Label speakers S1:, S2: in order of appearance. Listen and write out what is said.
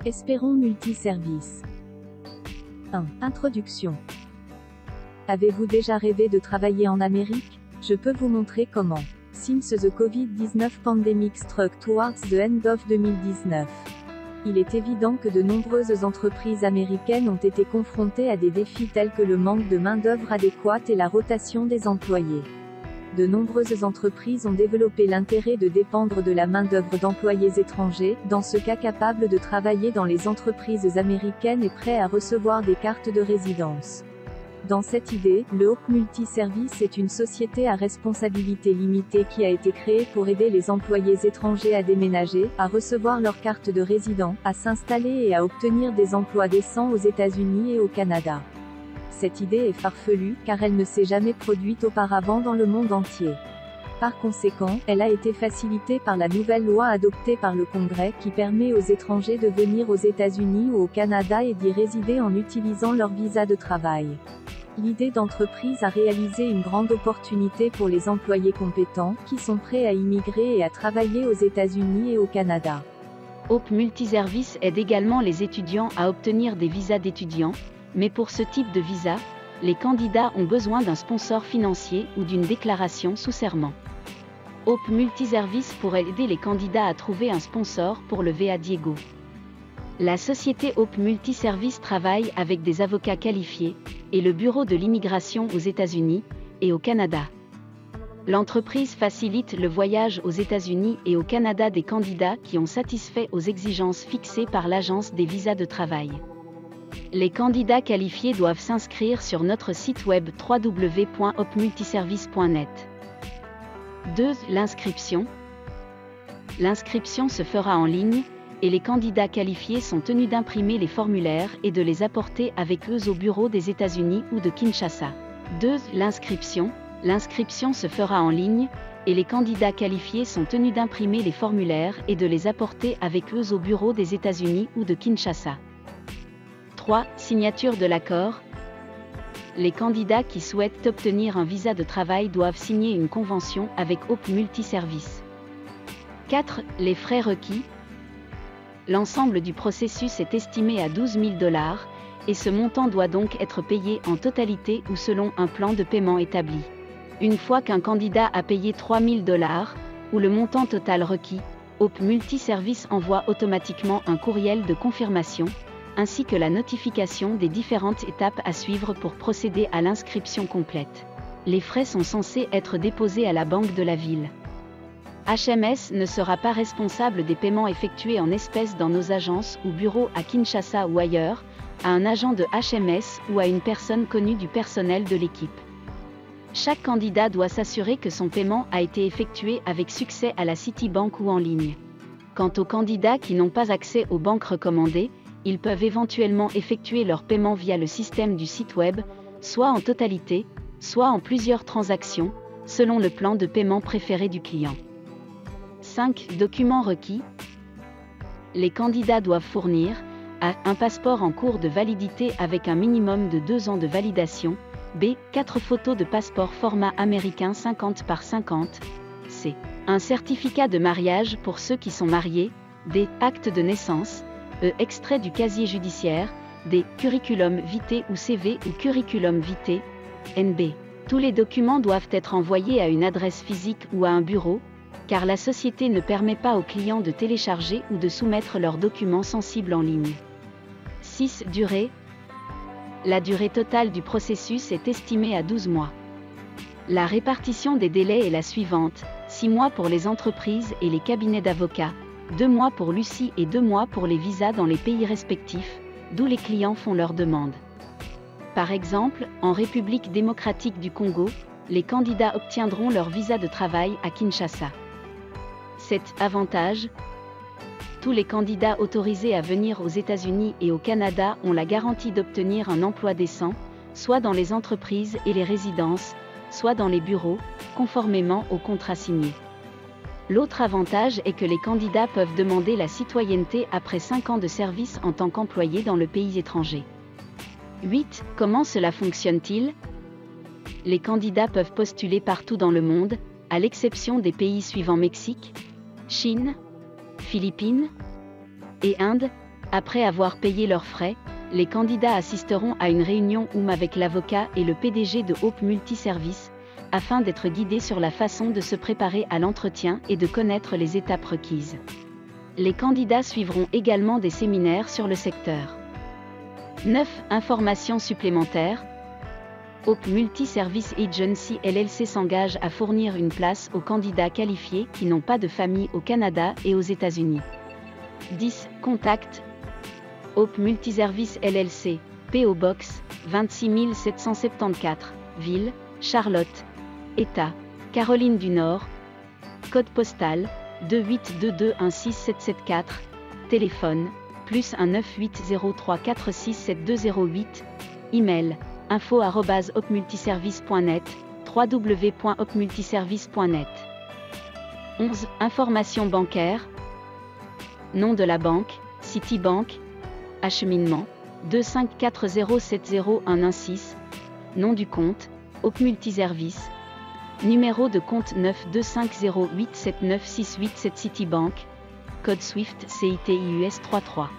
S1: Espérons multiservice. 1. Introduction. Avez-vous déjà rêvé de travailler en Amérique? Je peux vous montrer comment. Since the COVID-19 pandemic struck towards the end of 2019. Il est évident que de nombreuses entreprises américaines ont été confrontées à des défis tels que le manque de main-d'œuvre adéquate et la rotation des employés. De nombreuses entreprises ont développé l'intérêt de dépendre de la main-d'œuvre d'employés étrangers, dans ce cas capables de travailler dans les entreprises américaines et prêts à recevoir des cartes de résidence. Dans cette idée, le Hope Multiservice est une société à responsabilité limitée qui a été créée pour aider les employés étrangers à déménager, à recevoir leur carte de résident, à s'installer et à obtenir des emplois décents aux États-Unis et au Canada. Cette idée est farfelue, car elle ne s'est jamais produite auparavant dans le monde entier. Par conséquent, elle a été facilitée par la nouvelle loi adoptée par le Congrès qui permet aux étrangers de venir aux États-Unis ou au Canada et d'y résider en utilisant leur visa de travail. L'idée d'entreprise a réalisé une grande opportunité pour les employés compétents, qui sont prêts à immigrer et à travailler aux États-Unis et au Canada.
S2: Hope Multiservice aide également les étudiants à obtenir des visas d'étudiants, mais pour ce type de visa, les candidats ont besoin d'un sponsor financier ou d'une déclaration sous serment. Hope Multiservice pourrait aider les candidats à trouver un sponsor pour le VA Diego. La société Hope Multiservice travaille avec des avocats qualifiés, et le Bureau de l'immigration aux États-Unis et au Canada. L'entreprise facilite le voyage aux États-Unis et au Canada des candidats qui ont satisfait aux exigences fixées par l'Agence des visas de travail. Les candidats qualifiés doivent s'inscrire sur notre site web www.hopemultiservice.net. 2. L'inscription. L'inscription se fera en ligne, et les candidats qualifiés sont tenus d'imprimer les formulaires et de les apporter avec eux au bureau des États-Unis ou de Kinshasa. 2. L'inscription. L'inscription se fera en ligne, et les candidats qualifiés sont tenus d'imprimer les formulaires et de les apporter avec eux au bureau des États-Unis ou de Kinshasa. 3. Signature de l'accord. Les candidats qui souhaitent obtenir un visa de travail doivent signer une convention avec Hope Multiservice. 4. Les frais requis. L'ensemble du processus est estimé à $12 000, et ce montant doit donc être payé en totalité ou selon un plan de paiement établi. Une fois qu'un candidat a payé $3 000, ou le montant total requis, Hope Multiservice envoie automatiquement un courriel de confirmation, ainsi que la notification des différentes étapes à suivre pour procéder à l'inscription complète. Les frais sont censés être déposés à la banque de la ville. HMS ne sera pas responsable des paiements effectués en espèces dans nos agences ou bureaux à Kinshasa ou ailleurs, à un agent de HMS ou à une personne connue du personnel de l'équipe. Chaque candidat doit s'assurer que son paiement a été effectué avec succès à la Citibank ou en ligne. Quant aux candidats qui n'ont pas accès aux banques recommandées, ils peuvent éventuellement effectuer leur paiement via le système du site web, soit en totalité, soit en plusieurs transactions, selon le plan de paiement préféré du client. 5. Documents requis. Les candidats doivent fournir a. Un passeport en cours de validité avec un minimum de 2 ans de validation, b. 4 photos de passeport format américain 50 par 50, c. Un certificat de mariage pour ceux qui sont mariés, d. Acte de naissance, e. Extrait du casier judiciaire, d. Curriculum vitae ou CV ou curriculum vitae, NB. Tous les documents doivent être envoyés à une adresse physique ou à un bureau, car la société ne permet pas aux clients de télécharger ou de soumettre leurs documents sensibles en ligne. 6. Durée. La durée totale du processus est estimée à 12 mois. La répartition des délais est la suivante: 6 mois pour les entreprises et les cabinets d'avocats, 2 mois pour l'UCI et 2 mois pour les visas dans les pays respectifs, d'où les clients font leurs demandes. Par exemple, en République démocratique du Congo, les candidats obtiendront leur visa de travail à Kinshasa. 7. Avantages. Tous les candidats autorisés à venir aux États-Unis et au Canada ont la garantie d'obtenir un emploi décent, soit dans les entreprises et les résidences, soit dans les bureaux, conformément au contrat signé. L'autre avantage est que les candidats peuvent demander la citoyenneté après 5 ans de service en tant qu'employés dans le pays étranger. 8. Comment cela fonctionne-t-il? Les candidats peuvent postuler partout dans le monde, à l'exception des pays suivants: Mexique, Chine, Philippines et Inde. Après avoir payé leurs frais, les candidats assisteront à une réunion avec l'avocat et le PDG de Hope Multiservice, afin d'être guidés sur la façon de se préparer à l'entretien et de connaître les étapes requises. Les candidats suivront également des séminaires sur le secteur. 9. Informations supplémentaires. Hope Multiservice Agency LLC s'engage à fournir une place aux candidats qualifiés qui n'ont pas de famille au Canada et aux États-Unis. 10. Contact. Hope Multiservice LLC, P.O. Box, 26 774, Ville, Charlotte, État, Caroline du Nord, Code postal, 2822-16774, Téléphone, +1 98034672208, Email, info@hopemultiservice.net, www.hopemultiservice.net. 11. Informations bancaires. Nom de la banque, Citibank. Acheminement, 254070116. Nom du compte, Hope Multiservice. Numéro de compte 92508796887 Citibank. Code SWIFT CITIUS 33.